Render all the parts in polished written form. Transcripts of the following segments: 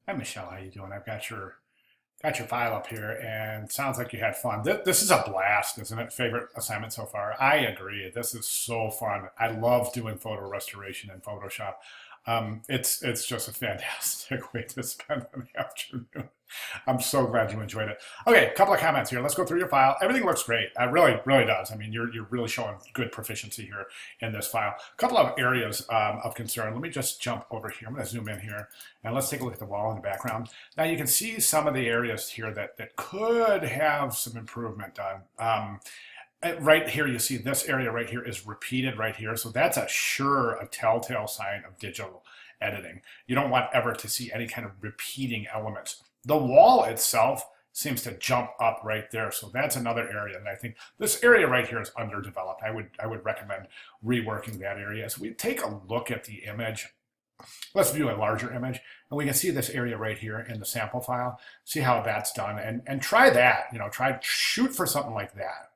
Hi Michelle, how you doing? I've got your file up here, and sounds like you had fun. This is a blast, isn't it? Favorite assignment so far? I agree. This is so fun. I love doing photo restoration in Photoshop. It's just a fantastic way to spend an afternoon. I'm so glad you enjoyed it. Okay, a couple of comments here. Let's go through your file. Everything looks great. It really does. I mean, you're really showing good proficiency here in this file. A couple of areas of concern. Let me just jump over here. I'm going to zoom in here, and let's take a look at the wall in the background. Now you can see some of the areas here that could have some improvement done. Right here, you see this area right here is repeated right here. So that's a telltale sign of digital editing. You don't want ever to see any kind of repeating elements. The wall itself seems to jump up right there. So that's another area. And I think this area right here is underdeveloped. I would recommend reworking that area. So we take a look at the image. Let's view a larger image, and we can see this area right here in the sample file. See how that's done, and try that. Shoot for something like that.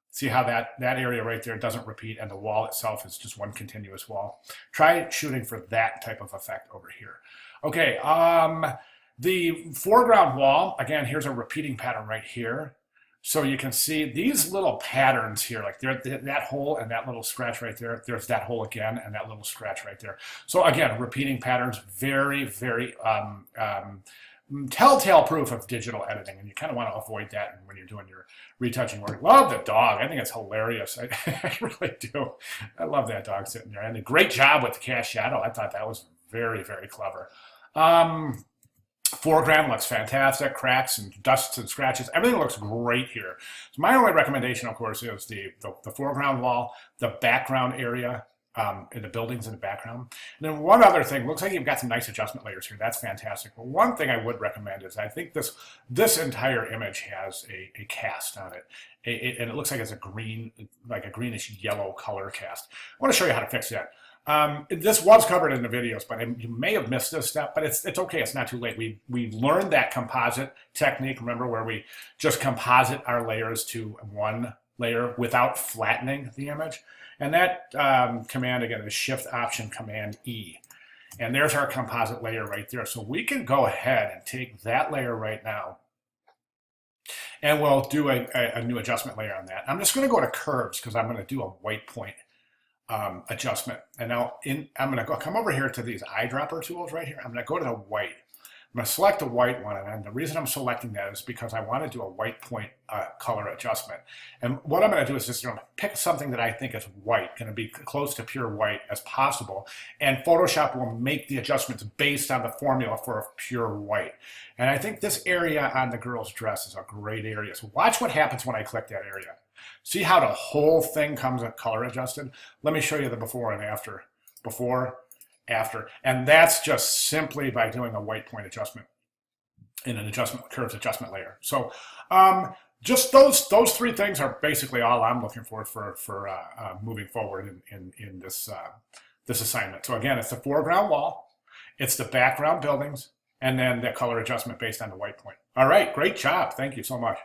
See how that area right there doesn't repeat, and the wall itself is just one continuous wall. Try shooting for that type of effect over here. Okay, the foreground wall, again, here's a repeating pattern right here. So you can see these little patterns here, like that hole and that little scratch right there. There's that hole again and that little scratch right there. So again, repeating patterns, very telltale proof of digital editing, and you kind of want to avoid that when you're doing your retouching work. Love the dog. I think it's hilarious. I really do. I love that dog sitting there. And a great job with the cast shadow. I thought that was very clever. Foreground looks fantastic. Cracks and dusts and scratches. Everything looks great here. So my only recommendation, of course, is the foreground wall, the background area, in the buildings in the background. And then one other thing, looks like you've got some nice adjustment layers here. That's fantastic. But one thing I would recommend is I think this entire image has a cast on it. And it looks like it's a greenish yellow color cast. I want to show you how to fix that. This was covered in the videos, but you may have missed this step, but it's okay. It's not too late. We learned that composite technique, remember, where we just composite our layers to one layer without flattening the image. And that command, again, is Shift-Option-Command-E. And there's our composite layer right there. So we can go ahead and take that layer right now, and we'll do a new adjustment layer on that. I'm just going to go to curves because I'm going to do a white point adjustment. And now I'm going to come over here to these eyedropper tools right here. I'm going to go to the white. I'm going to select the white one, and the reason I'm selecting that is because I want to do a white point color adjustment. And what I'm going to do is just pick something that I think is white, going to be close to pure white as possible, and Photoshop will make the adjustments based on the formula for a pure white. And I think this area on the girl's dress is a great area. So watch what happens when I click that area. See how the whole thing comes color adjusted? Let me show you the before and after. Before, after, and that's just simply by doing a white point adjustment in an curves adjustment layer. So just those three things are basically all I'm looking for moving forward in this this assignment. So again, it's the foreground wall, it's the background buildings, and then the color adjustment based on the white point. All right, great job. Thank you so much.